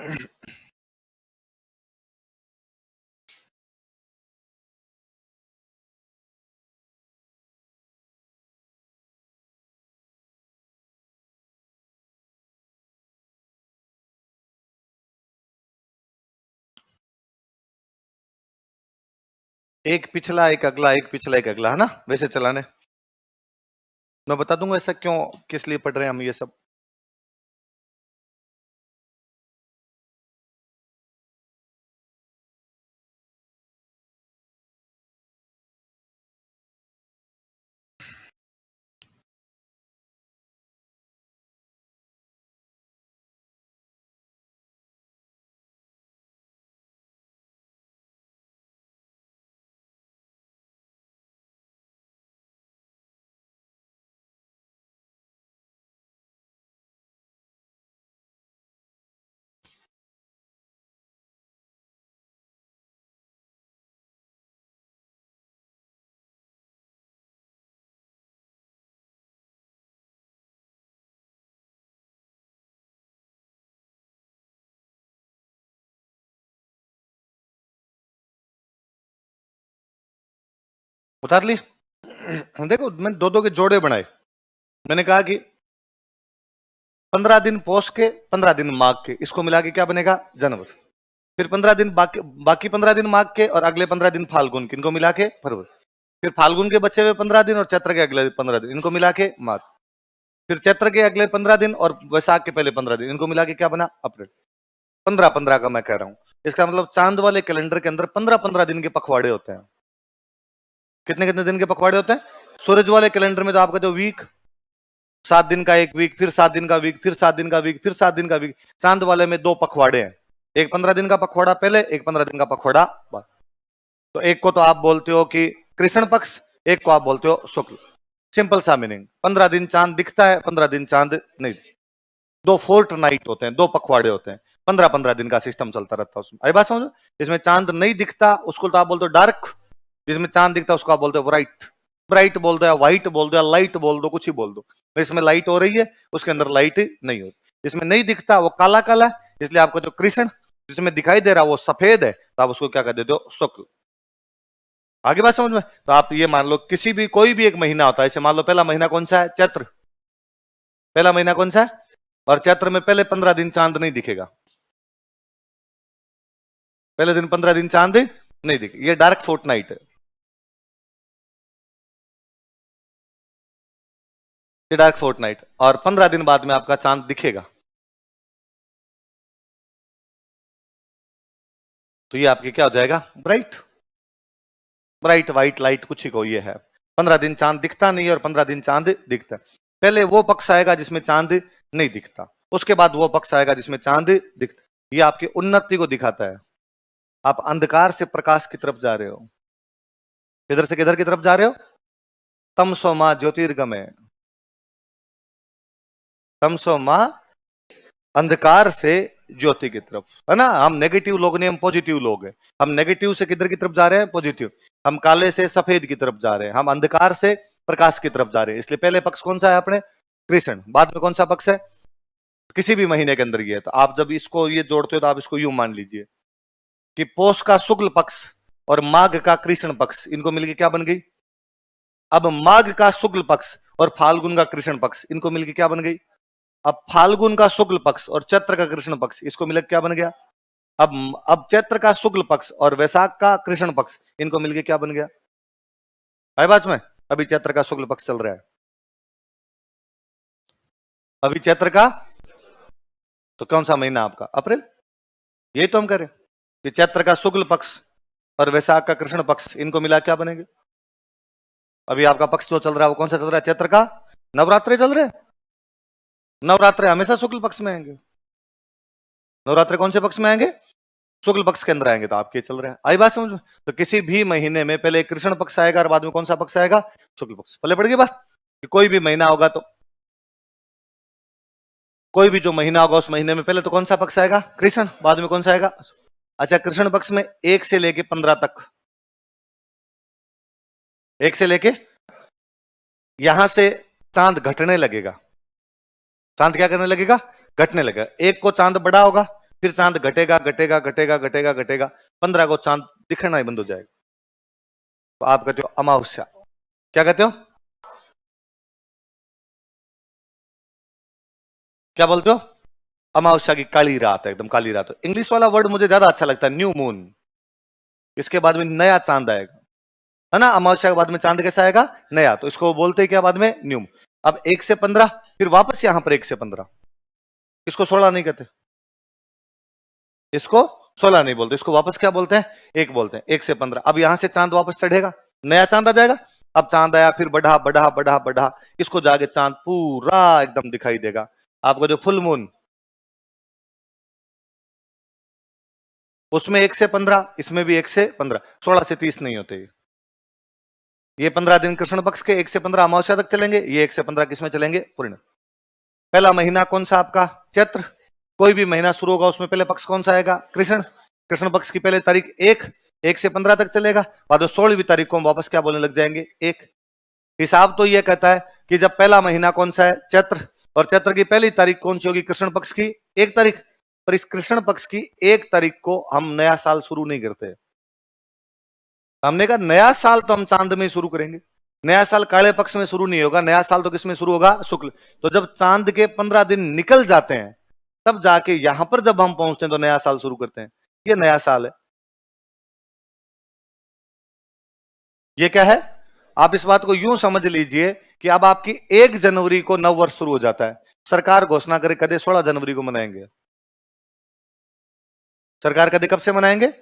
एक पिछला एक अगला, एक पिछला एक अगला, है ना, वैसे चलाने। मैं बता दूंगा ऐसा क्यों, किस लिए पढ़ रहे हैं हम ये सब। उतार ली। देखो मैंने दो दो के जोड़े बनाए। मैंने कहा कि 15 दिन पोष के, 15 दिन माघ के, इसको मिला के क्या बनेगा, जनवरी। फिर 15 दिन बाकी, बाकी 15 दिन माघ के और अगले 15 दिन फाल्गुन के, इनको मिला के फरवरी। फिर फाल्गुन के बचे हुए 15 दिन और चैत्र के अगले 15 दिन, इनको मिला के मार्च। फिर चैत्र के अगले 15 दिन और वैशाख के पहले 15 दिन, इनको मिला के क्या बना, अप्रैल। 15-15 का मैं कह रहा हूं। इसका मतलब चांद वाले कैलेंडर के अंदर 15-15 दिन के पखवाड़े होते हैं। कितने कितने दिन के पखवाड़े होते हैं? सूरज वाले कैलेंडर में तो आपका जो वीक, 7 दिन का एक वीक, फिर 7 दिन का वीक, फिर 7 दिन का वीक, फिर 7 दिन का वीक। चांद वाले में 2 पखवाड़े हैं, एक 15 दिन का पखवाड़ा पहले, एक 15 दिन का पखवाड़ा बाद। तो एक को तो आप बोलते हो कि कृष्ण पक्ष, एक को आप बोलते हो शुक्ल। सिंपल सा मीनिंग, 15 दिन चांद दिखता है, 15 दिन चांद नहीं। 2 फोर्ट नाइट होते हैं, 2 पखवाड़े होते हैं, 15-15 दिन का सिस्टम चलता रहता है उसमें। आई बात समझो? इसमें चांद नहीं दिखता उसको तो आप बोलते हो डार्क, जिसमें चांद दिखता है उसको आप बोलते हो ब्राइट। ब्राइट बोल दो या व्हाइट बोल दो या लाइट बोल दो, कुछ ही बोल दो। इसमें लाइट हो रही है, उसके अंदर लाइट नहीं होती। इसमें नहीं दिखता वो काला काला, इसलिए आपको जो कृष्ण जिसमें दिखाई दे रहा वो सफेद है, तो आप उसको क्या कर देते हो, शुक्ल। आगे बात समझ में? तो आप ये मान लो किसी भी कोई भी एक महीना होता है, इसे मान लो पहला महीना कौन सा है, चैत्र। पहला महीना कौन सा है, और चैत्र में पहले 15 दिन चांद नहीं दिखेगा। पहले दिन 15 दिन चांद नहीं दिखे, ये डार्क फोर्ट नाइट है। ये डार्क फोर्ट नाइट, और 15 दिन बाद में आपका चांद दिखेगा। तो ये आपके क्या हो जाएगा, ब्राइट। ब्राइट व्हाइट लाइट कुछ ही को ये है। 15 दिन चांद दिखता नहीं है और 15 दिन चांद दिखता है। पहले वो पक्ष आएगा जिसमें चांद नहीं दिखता, उसके बाद वो पक्ष आएगा जिसमें चांद दिखता। ये आपकी उन्नति को दिखाता है। आप अंधकार से प्रकाश की तरफ जा रहे हो। किधर से किधर की तरफ जा रहे हो, तमसो मां ज्योतिर्गमय। तमसो मां, अंधकार से ज्योति की तरफ, है ना। हम नेगेटिव लोग नहीं, हम पॉजिटिव लोग हैं। हम नेगेटिव से किधर की तरफ जा रहे हैं, पॉजिटिव। हम काले से सफेद की तरफ जा रहे हैं, हम अंधकार से प्रकाश की तरफ जा रहे हैं। इसलिए पहले पक्ष कौन सा है अपने, कृष्ण। बाद में कौन सा पक्ष है, किसी भी महीने के अंदर ये है। तो आप जब इसको ये जोड़ते हो तो आप इसको यूं मान लीजिए कि पोष का शुक्ल पक्ष और माघ का कृष्ण पक्ष, इनको मिलकर क्या बन गई। अब माघ का शुक्ल पक्ष और फाल्गुन का कृष्ण पक्ष, इनको मिलकर क्या बन गई। अब फाल्गुन का शुक्ल पक्ष और चैत्र का कृष्ण पक्ष, इसको मिलकर क्या बन गया। अब चैत्र का शुक्ल पक्ष और वैशाख का कृष्ण पक्ष, इनको मिलकर क्या बन गया। है बात में? अभी चैत्र का शुक्ल पक्ष चल रहा है, अभी चैत्र का, तो कौन सा महीना आपका, अप्रैल। यही तो हम करें कि चैत्र का शुक्ल पक्ष और वैशाख का कृष्ण पक्ष, इनको मिला क्या बनेंगे। अभी आपका पक्ष जो चल रहा है वो कौन सा चल रहा है, चैत्र का। नवरात्रे चल रहे हैं, नवरात्रे हमेशा शुक्ल पक्ष में आएंगे। नवरात्रे कौन से पक्ष में आएंगे, शुक्ल पक्ष के अंदर आएंगे। तो आपके चल रहे हैं, आई बात समझ में? तो किसी भी महीने में पहले कृष्ण पक्ष आएगा और बाद में कौन सा पक्ष आएगा, शुक्ल पक्ष। पहले पड़ गई बात कि कोई भी महीना होगा तो, कोई भी जो महीना होगा उस महीने में पहले तो कौन सा पक्ष आएगा, कृष्ण। बाद में कौन सा आएगा। अच्छा, कृष्ण पक्ष में 1 से लेके 15 तक, 1 से लेके, यहां से चांद घटने लगेगा। चांद क्या करने लगेगा, घटने लगेगा। एक को चांद बड़ा होगा, फिर चांद घटेगा घटेगा घटेगा घटेगा घटेगा, 15 को चांद दिखना ही बंद हो जाएगा। तो आप कहते हो अमावस्या, क्या कहते हो, क्या बोलते हो, अमावस्या की काली रात है, एकदम काली रात। इंग्लिश वाला वर्ड मुझे ज्यादा अच्छा लगता है, न्यू मून। इसके बाद में नया चांद आएगा, है ना, अमावस्या के बाद में चांद कैसा आएगा, नया। तो इसको बोलते हैं क्या बाद में, न्यू। अब 1 से 15, फिर वापस यहां पर 1 से 15, इसको 16 नहीं कहते, इसको 16 नहीं बोलते, इसको वापस क्या बोलते हैं, 1 बोलते हैं। 1 से 15, अब यहां से चांद वापस चढ़ेगा, नया चांद आ जाएगा। अब चांद आया, फिर बढ़ा बढ़ा बढ़ा बढ़ा, इसको जाके चांद पूरा एकदम दिखाई देगा। आपको जो फुल मून, उसमें 1 से 15, इसमें भी 1 से 15, 16 से 30 नहीं होते। ये 15 दिन कृष्ण पक्ष के 1 से 15 अमावस्या तक चलेंगे, ये 1 से 15 किसमें चलेंगे, पूर्ण। पहला महीना कौन सा आपका, चैत्र। कोई भी महीना शुरू होगा उसमें पहले पक्ष कौन सा आएगा, कृष्ण। कृष्ण पक्ष की पहले तारीख 1 से 15 तक चलेगा, बाद में 16वीं तारीख को हम वापस क्या बोलने लग जाएंगे, 1। हिसाब तो यह कहता है कि जब पहला महीना कौन सा है, चैत्र, और चैत्र की पहली तारीख कौन सी होगी, कृष्ण पक्ष की 1 तारीख। पर इस कृष्ण पक्ष की 1 तारीख को हम नया साल शुरू नहीं करते। हमने कहा नया साल तो हम चांद में शुरू करेंगे, नया साल काले पक्ष में शुरू नहीं होगा, नया साल तो किस में शुरू होगा, शुक्ल। तो जब चांद के 15 दिन निकल जाते हैं, तब जाके यहां पर जब हम पहुंचते हैं तो नया साल शुरू करते हैं। ये नया साल है। ये क्या है, आप इस बात को यूं समझ लीजिए कि अब आपकी 1 जनवरी को नव वर्ष शुरू हो जाता है। सरकार घोषणा करे कदे 16 जनवरी को मनाएंगे, सरकार कदे कब से मनाएंगे,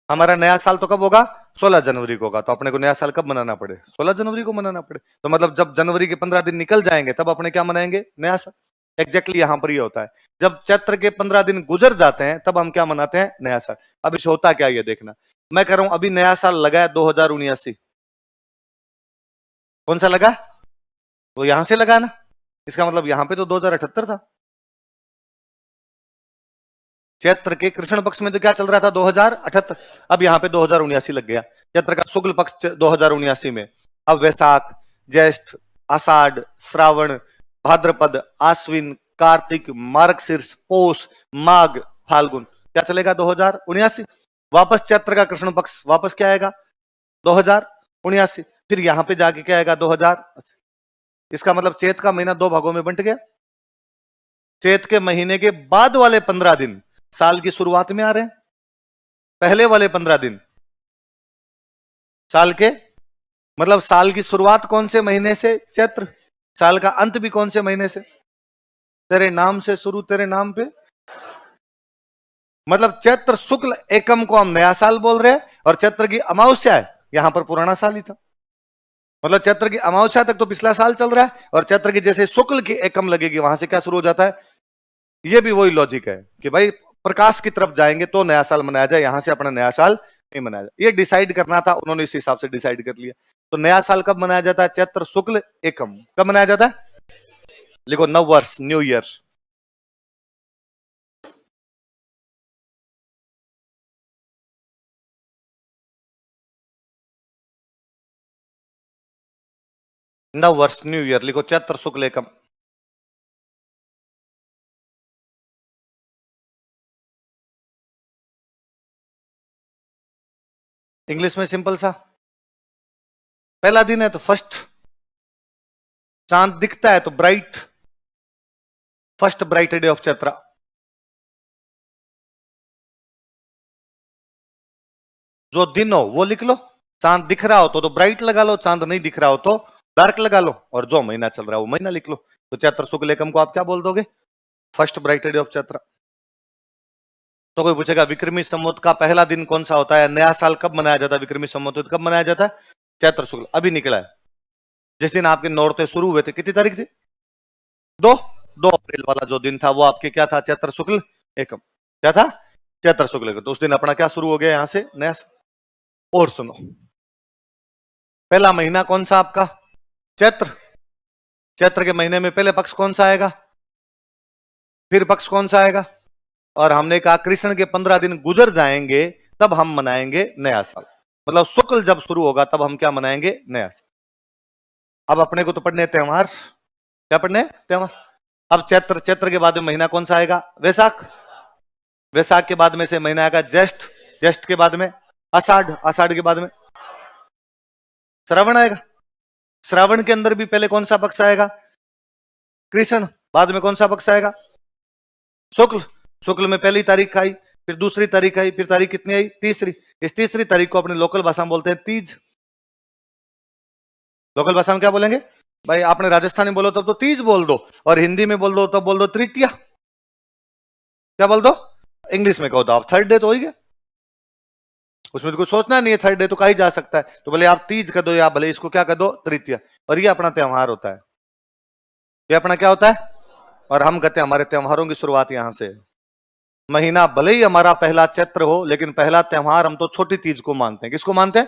हमारा नया साल तो कब होगा, 16 जनवरी को होगा। तो अपने को नया साल कब मनाना पड़े, 16 जनवरी को मनाना पड़े। तो मतलब जब जनवरी के 15 दिन निकल जाएंगे तब अपने क्या मनाएंगे, नया साल। एग्जैक्टली यहां पर ये होता है, जब चैत्र के 15 दिन गुजर जाते हैं तब हम क्या मनाते हैं, नया साल। अब इसे होता क्या, ये देखना। मैं कह रहा हूं अभी नया साल लगा है 2079, कौन सा लगा, वो यहां से लगा ना, इसका मतलब यहां पे तो 2078 था। चैत्र के कृष्ण पक्ष में तो क्या चल रहा था, 2078। अब यहां पे 2079 लग गया, चैत्र का शुक्ल पक्ष 2079 में। अब वैशाख, ज्येष्ठ, आषाढ़, श्रावण, भाद्रपद, आश्विन, कार्तिक, मार्गशीर्ष, पौष, माघ, फाल्गुन, क्या चलेगा, 2079। वापस चैत्र का कृष्ण पक्ष वापस क्या आएगा, 2079। फिर यहां पे जाके क्या आएगा, 2080। इसका मतलब चैत का महीना 2 भागों में बंट गया। चैत के महीने के बाद वाले 15 दिन साल की शुरुआत में आ रहे हैं, पहले वाले 15 दिन साल के, मतलब साल की शुरुआत कौन से महीने से, चैत्र। साल का अंत भी कौन से महीने से, तेरे नाम से शुरू तेरे नाम पे। मतलब चैत्र शुक्ल एकम को हम नया साल बोल रहे हैं, और चैत्र की अमावस्या है यहां पर पुराना साल ही था। मतलब चैत्र की अमावस्या तक तो पिछला साल चल रहा है, और चैत्र की जैसे शुक्ल की एकम लगेगी वहां से क्या शुरू हो जाता है। ये भी वही लॉजिक है कि भाई प्रकाश की तरफ जाएंगे तो नया साल मनाया जाए, यहां से अपना नया साल नहीं मनाया जाए। ये डिसाइड करना था, उन्होंने इस हिसाब से डिसाइड कर लिया। तो नया साल कब मनाया जाता है, चैत्र शुक्ल एकम। कब मनाया जाता है, लिखो, नव वर्ष, न्यू ईयर। नव वर्ष, न्यू ईयर लिखो, चैत्र शुक्ल एकम। इंग्लिश में सिंपल सा, पहला दिन है तो फर्स्ट, चांद दिखता है तो bright, first bright day of Chaitra. जो दिन हो वो लिख लो, चांद दिख रहा हो तो ब्राइट लगा लो, चांद नहीं दिख रहा हो तो डार्क लगा लो, और जो महीना चल रहा है वो महीना लिख लो। तो चैत्र शुक्ल एकम को आप क्या बोल दोगे, first bright day of Chaitra. तो कोई पूछेगा विक्रमी संवत का पहला दिन कौन सा होता है, नया साल कब मनाया जाता है, विक्रमी संवत कब मनाया जाता है, चैत्र शुक्ल। अभी निकला है, जिस दिन आपके नौरते शुरू हुए थे, कितनी तारीख थी, 2 अप्रैल वाला जो दिन था वो आपके क्या था, चैत्र शुक्ल एकम। क्या था, चैत्र शुक्ल एकम। तो उस दिन अपना क्या शुरू हो गया, यहां से नया साल। और सुनो, पहला महीना कौन सा आपका, चैत्र। चैत्र के महीने में पहले पक्ष कौन सा आएगा, फिर पक्ष कौन सा आएगा, और हमने कहा कृष्ण के 15 दिन गुजर जाएंगे तब हम मनाएंगे नया साल। मतलब शुक्ल जब शुरू होगा तब हम क्या मनाएंगे, नया साल। अब अपने को तो पढ़ने त्योहार, क्या पढ़ने, त्योहार। अब चैत्र, चैत्र के बाद में महीना कौन सा आएगा, वैशाख। वैशाख के बाद में से महीना आएगा ज्येष्ठ, ज्येष्ठ के बाद में आषाढ़, आषाढ़ के बाद में श्रावण आएगा। श्रावण के अंदर भी पहले कौन सा पक्ष आएगा? कृष्ण। बाद में कौन सा पक्ष आएगा? शुक्ल। शुक्ल में पहली तारीख आई, फिर दूसरी तारीख आई, फिर तारीख कितनी आई? तीसरी। इस तीसरी तारीख को अपने लोकल भाषा में बोलते हैं तीज। लोकल भाषा में क्या बोलेंगे भाई? आपने राजस्थानी बोलो तब तो तीज बोल दो, और हिंदी में बोल दो तब बोल दो तृतीया। क्या बोल दो? इंग्लिश में कहो तो आप थर्ड डे तो हो ही गया, उसमें तो कुछ सोचना नहीं है, थर्ड डे तो कहा ही जा सकता है। तो भले आप तीज कर दो या भले इसको क्या कर दो, तृतीया। और ये अपना त्योहार होता है, ये अपना क्या होता है? और हम कहते हैं हमारे त्योहारों की शुरुआत यहां से। महीना भले ही हमारा पहला चैत्र हो, लेकिन पहला त्योहार हम तो छोटी तीज को मानते हैं। किसको मानते हैं?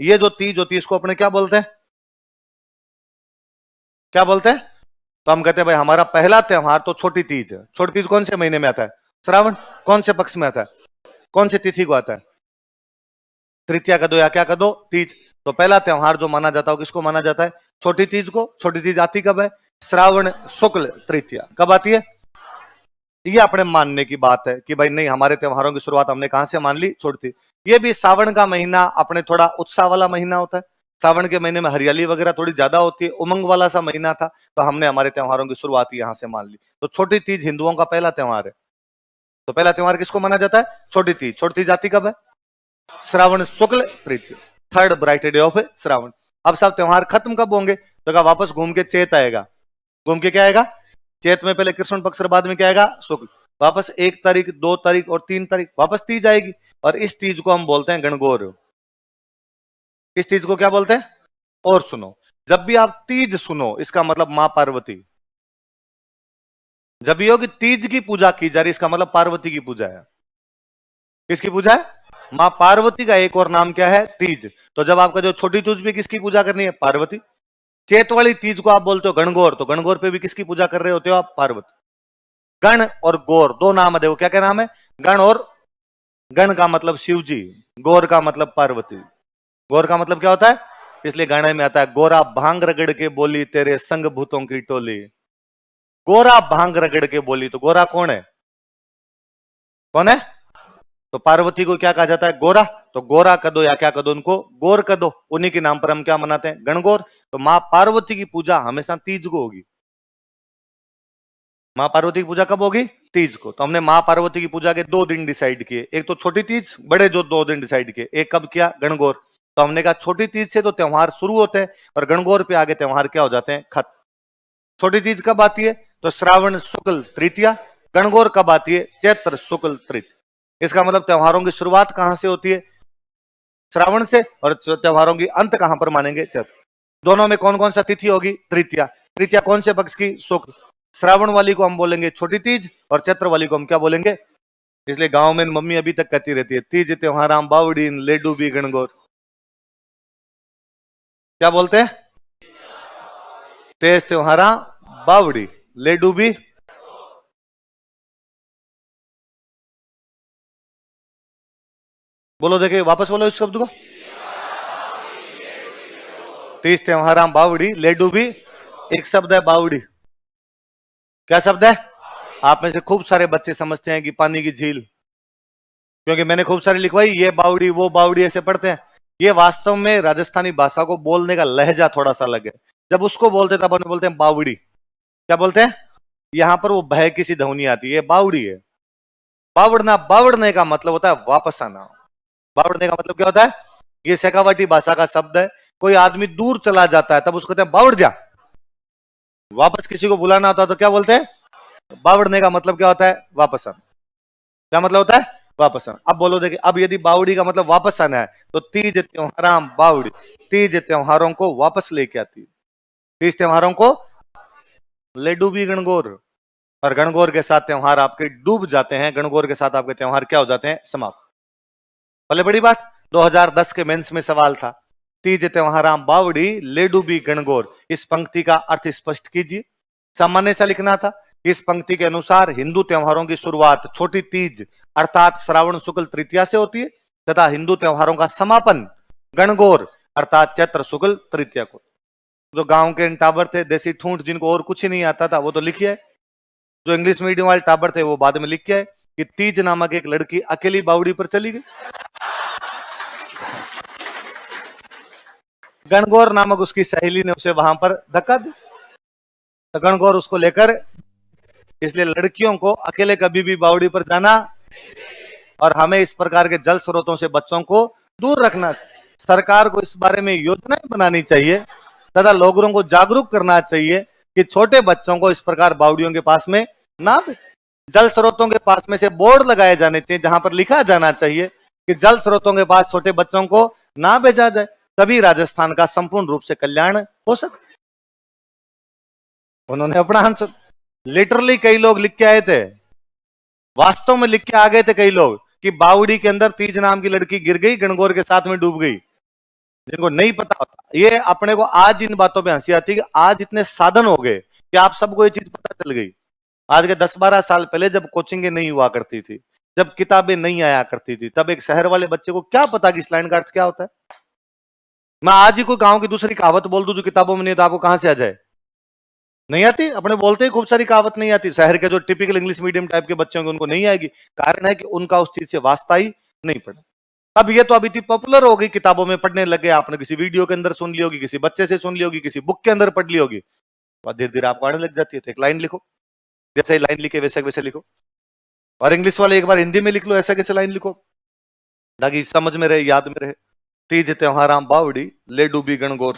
ये जो तीज होती है इसको अपने क्या बोलते हैं? क्या बोलते हैं? तो हम कहते हैं भाई हमारा पहला त्योहार तो छोटी तीज है। छोटी तीज कौन से महीने में आता है? श्रावण। कौन से पक्ष में आता है? कौन सी तिथि को आता है? तृतीया का दो या क्या का दो, तीज। तो पहला त्योहार जो माना जाता है किसको माना जाता है? छोटी तीज को। छोटी तीज आती कब है? श्रावण शुक्ल तृतीया। कब आती है? ये अपने मानने की बात है कि भाई नहीं, हमारे त्योहारों की शुरुआत हमने कहां से मान ली? छोटी। ये भी सावन का महीना अपने थोड़ा उत्साह वाला महीना होता है। सावन के महीने में हरियाली वगैरह थोड़ी ज्यादा होती है, उमंग वाला सा महीना था, तो हमने हमारे त्योहारों की शुरुआत यहां से मान ली। तो छोटी तीज हिंदुओं का पहला त्योहार है। तो पहला त्योहार किसको माना जाता है? छोटी तीज। छोटी तीज आती कब है? श्रावण शुक्ल तृतीय, third bright day of Shravan. अब सब त्योहार खत्म कब होंगे? तो वापस घूम के चैत आएगा। घूम के क्या आएगा? चैत में पहले कृष्ण पक्ष, बाद में क्या आएगा? शुक्ल। वापस 1 तारीख, 2 तारीख और 3 तारीख वापस तीज आएगी। और इस तीज को हम बोलते हैं गणगौर। इस तीज को क्या बोलते हैं? और सुनो, जब भी आप तीज सुनो इसका मतलब मां पार्वती। जब भी होगी तीज की पूजा की जा रही, इसका मतलब पार्वती की पूजा है। किसकी पूजा है? मां पार्वती का एक और नाम क्या है? तीज। तो जब आपका जो छोटी तीज भी किसकी पूजा करनी है? पार्वती। चैत वाली तीज को आप बोलते हो गणगौर, तो गणगौर पे भी किसकी पूजा कर रहे होते हो आप? पार्वती। गण और गौर दो नाम है, देखो क्या क्या नाम है? गण और, गण का मतलब शिव जी, गौर का मतलब पार्वती। गौर का मतलब क्या होता है? इसलिए गाने में आता है, गोरा भांग रगड़ के बोली तेरे संग भूतों की टोली। गोरा भांग रगड़ के बोली, तो गोरा कौन है? कौन है? तो पार्वती को क्या कहा जाता है? गोरा। तो गोरा कदो या क्या कदो, उनको गौर कदो, उन्हीं के नाम पर हम क्या मनाते हैं? गणगौर। तो मां पार्वती की पूजा हमेशा तीज को होगी। मां पार्वती की पूजा कब होगी? तीज को। तो हमने मां पार्वती की पूजा के 2 दिन डिसाइड किए, एक तो छोटी तीज, बड़े जो 2 दिन डिसाइड किए। एक कब किया? गणगौर। तो हमने कहा छोटी तीज से तो त्योहार शुरू होते हैं, और गणगौर पे आगे त्योहार क्या हो जाते हैं? खत्म। छोटी तीज कब आती है? तो श्रावण शुक्ल तृतीया। गणगौर कब आती है? चैत्र शुक्ल तृतीया। इसका मतलब त्योहारों की शुरुआत कहां से होती है? श्रावण से। और त्योहारों की अंत कहां पर मानेंगे? चैत्र। दोनों में कौन कौन सा तिथि होगी? तृतीया। तृतीया कौन से पक्ष की? शुक्ल। श्रावण वाली को हम बोलेंगे छोटी तीज, और चैत्र वाली को हम क्या बोलेंगे? इसलिए गांव में मम्मी अभी तक कहती रहती है, तीज त्योहार बावड़ी लेडू भी गणगौर। क्या बोलते हैं? तेज त्योहारा बावड़ी लेडू भी। बोलो, देखे वापस बोलो इस शब्द को। तीज त्योहारा बावड़ी लेडू भी। एक शब्द है बावड़ी। क्या शब्द है? आप में से खूब सारे बच्चे समझते हैं कि पानी की झील, क्योंकि मैंने खूब सारी लिखवाई, ये बावड़ी वो बावड़ी ऐसे पढ़ते हैं। ये वास्तव में राजस्थानी भाषा को बोलने का लहजा थोड़ा सा अलग है। जब उसको बोलते तब अपन बोलते हैं बावड़ी। क्या बोलते हैं? यहां पर वो भय की सी ध्वनि आती है, बावड़ी है। बावड़ना, बावड़ने का मतलब होता है वापस आना। बावड़ने का मतलब क्या होता है? ये शेखावाटी भाषा का शब्द है। कोई आदमी दूर चला जाता है तब उसको कहते हैं बावड़ जा। वापस किसी को बुलाना होता है तो क्या बोलते हैं? बावड़ने का मतलब क्या होता है? वापस आना। क्या मतलब होता है? वापस आना। अब बोलो, देखिए, अब यदि बावड़ी का मतलब वापस आना है, तो तीज त्योहार बावड़ी, तीज त्योहारों को वापस लेके आती है। तीज त्योहारों को ले डूबी गणगौर, और गणगौर के साथ त्योहार आपके डूब जाते हैं। गणगौर के साथ आपके त्योहार क्या हो जाते हैं? समाप्त। भले बड़ी बात, 2010 के मेंस में सवाल था, तीज त्योहार बावड़ी ले डूबी गणगौर, इस पंक्ति का अर्थ स्पष्ट कीजिए। सामान्य सा लिखना था। इस पंक्ति के अनुसार हिंदू त्योहारों की शुरुआत छोटी तीज अर्थात श्रावण शुक्ल तृतीया से होती है, तथा हिंदू त्योहारों का समापन गणगौर अर्थात चैत्र शुक्ल तृतीया को। जो गांव के टाबर थे, देसी ठूंठ, जिनको और कुछ ही नहीं आता था, वो तो लिखिए। जो इंग्लिश मीडियम वाले टाबर थे वो बाद में लिख के आए। कि तीज नामक एक लड़की अकेली बावड़ी पर चली गई, गणगौर नामक उसकी सहेली ने उसे वहां पर धक्का दी, तो गणगौर उसको लेकर, इसलिए लड़कियों को अकेले कभी भी बावड़ी पर जाना, और हमें इस प्रकार के जल स्रोतों से बच्चों को दूर रखना चाहिए। सरकार को इस बारे में योजनाएं बनानी चाहिए तथा लोगों को जागरूक करना चाहिए कि छोटे बच्चों को इस प्रकार बावड़ियों के पास में ना भेजें। जल स्रोतों के पास में से बोर्ड लगाए जाने चाहिए जहां पर लिखा जाना चाहिए कि जल स्रोतों के पास छोटे बच्चों को ना भेजा जाए, तभी राजस्थान का संपूर्ण रूप से कल्याण हो सकता। उन्होंने अपना आंसर लिटरली कई लोग लिख के आए थे, वास्तव में लिख के आ गए थे कई लोग कि बावड़ी के अंदर तीज नाम की लड़की गिर गई, गणगौर के साथ में डूब गई। जिनको नहीं पता होता, ये अपने को आज इन बातों पे हंसी आती है कि आज इतने साधन हो गए कि आप सबको ये चीज पता चल गई। आज के 10-12 साल पहले जब कोचिंगें नहीं हुआ करती थी, जब किताबें नहीं आया करती थी, तब एक शहर वाले बच्चे को क्या पता कि इस लाइन का अर्थ क्या होता है। मैं आज ही कोई गांव की दूसरी कहावत बोल दूं जो किताबों में नहीं, तो आपको कहां से आ जाए? नहीं आती। अपने बोलते ही खूब सारी कहावत नहीं आती। शहर के जो टिपिकल इंग्लिश मीडियम टाइप के बच्चे होंगे उनको नहीं आएगी, कारण है कि उनका उस चीज से वास्ता ही नहीं पड़ा। अब ये तो अभी इतनी पॉपुलर हो गई, किताबों में पढ़ने लग गए, आपने किसी वीडियो के अंदर सुन ली होगी, किसी बच्चे से सुन ली होगी, किसी बुक के अंदर पढ़ ली होगी, और धीरे धीरे आपको आने लग जाती है। तो एक लाइन लिखो, जैसे ही लाइन लिखे वैसे वैसे लिखो, और इंग्लिश वाले एक बार हिंदी में लिख लो, ऐसा कैसे लाइन लिखो ताकि समझ में रहे, याद में रहे। तीज त्योहार बावड़ी ले डूबी गणगौर।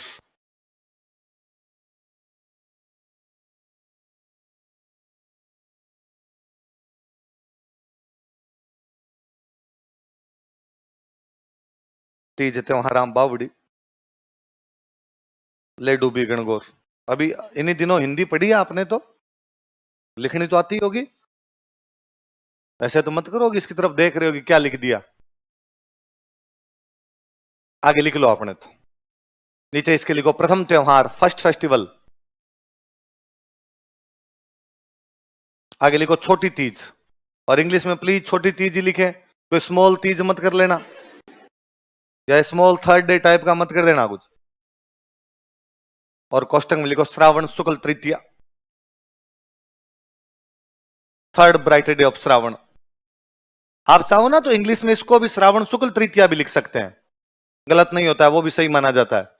तीज त्योहार बावड़ी ले डूबी गणगौर। अभी इन्हीं दिनों हिंदी पढ़ी है आपने, तो लिखनी तो आती होगी, ऐसे तो मत करोगे इसकी तरफ देख रहे होगी क्या लिख दिया। आगे लिख लो आपने तो, नीचे इसके लिखो प्रथम त्योहार, फर्स्ट फेस्टिवल। आगे लिखो छोटी तीज, और इंग्लिश में प्लीज छोटी तीज ही लिखे, कोई स्मॉल तीज मत कर लेना, या स्मॉल थर्ड डे टाइप का मत कर देना कुछ। और कोष्टक में लिखो श्रावण शुक्ल तृतीया, third bright day of Shravan. आप चाहो ना तो इंग्लिश में इसको भी श्रावण शुक्ल तृतीया भी लिख सकते हैं, गलत नहीं होता है, वो भी सही माना जाता है।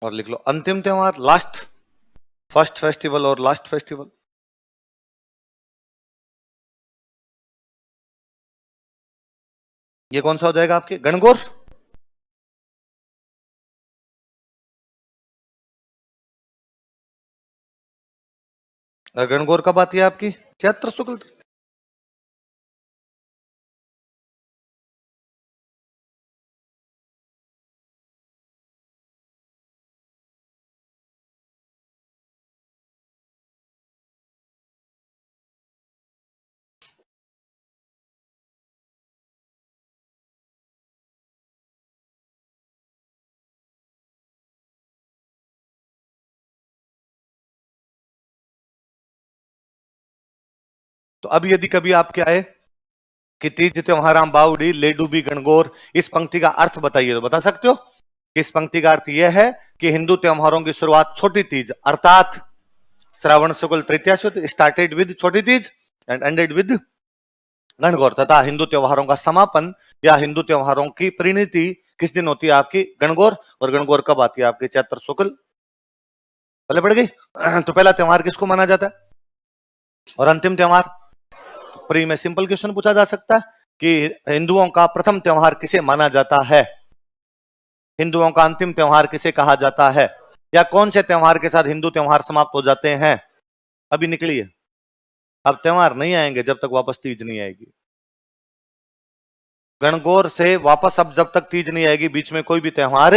और लिख लो अंतिम त्योहार, लास्ट, फर्स्ट फेस्टिवल और लास्ट फेस्टिवल। ये कौन सा हो जाएगा आपके? गणगौर। गणगौर कब आती है आपकी? चैत्र शुक्ल। तो अब यदि कभी आपके आए कि तीज त्योहार बावड़ी ले डूबी गणगौर, इस पंक्ति का अर्थ बताइए, तो बता सकते हो? इस पंक्ति का अर्थ यह है कि हिंदू त्योहारों की शुरुआत छोटी तीज अर्थात श्रावण शुक्ल तृतीया से स्टार्टेड विद छोटी Teej and ended with Gangaur, तथा हिंदू त्योहारों का समापन या हिंदू त्योहारों की परिणति किस दिन होती है आपकी? गणगौर। और गणगौर कब आती है आपकी? चैत्र शुक्ल। पहले पड़ गई। तो पहला त्योहार किसको माना जाता है और अंतिम त्योहार? प्री में सिंपल क्वेश्चन पूछा जा सकता है कि हिंदुओं का प्रथम त्योहार किसे माना जाता है, हिंदुओं का अंतिम त्योहार किसे कहा जाता है, या कौन से त्योहार के साथ हिंदू त्योहार समाप्त हो जाते हैं? अभी निकलिए, अब त्योहार नहीं आएंगे जब तक वापस तीज नहीं आएगी। गणगौर से वापस अब जब तक तीज नहीं आएगी, बीच में कोई भी त्योहार,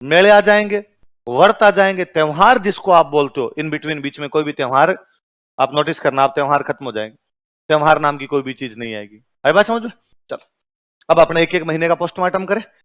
मेले आ जाएंगे, व्रत आ जाएंगे, त्योहार जिसको आप बोलते हो, इन बिटवीन बीच में कोई भी त्योहार, आप नोटिस करना, आप त्योहार खत्म हो जाएंगे, त्योहार नाम की कोई भी चीज नहीं आएगी। आई बात समझ में? चलो अब अपने एक एक महीने का पोस्टमार्टम करें।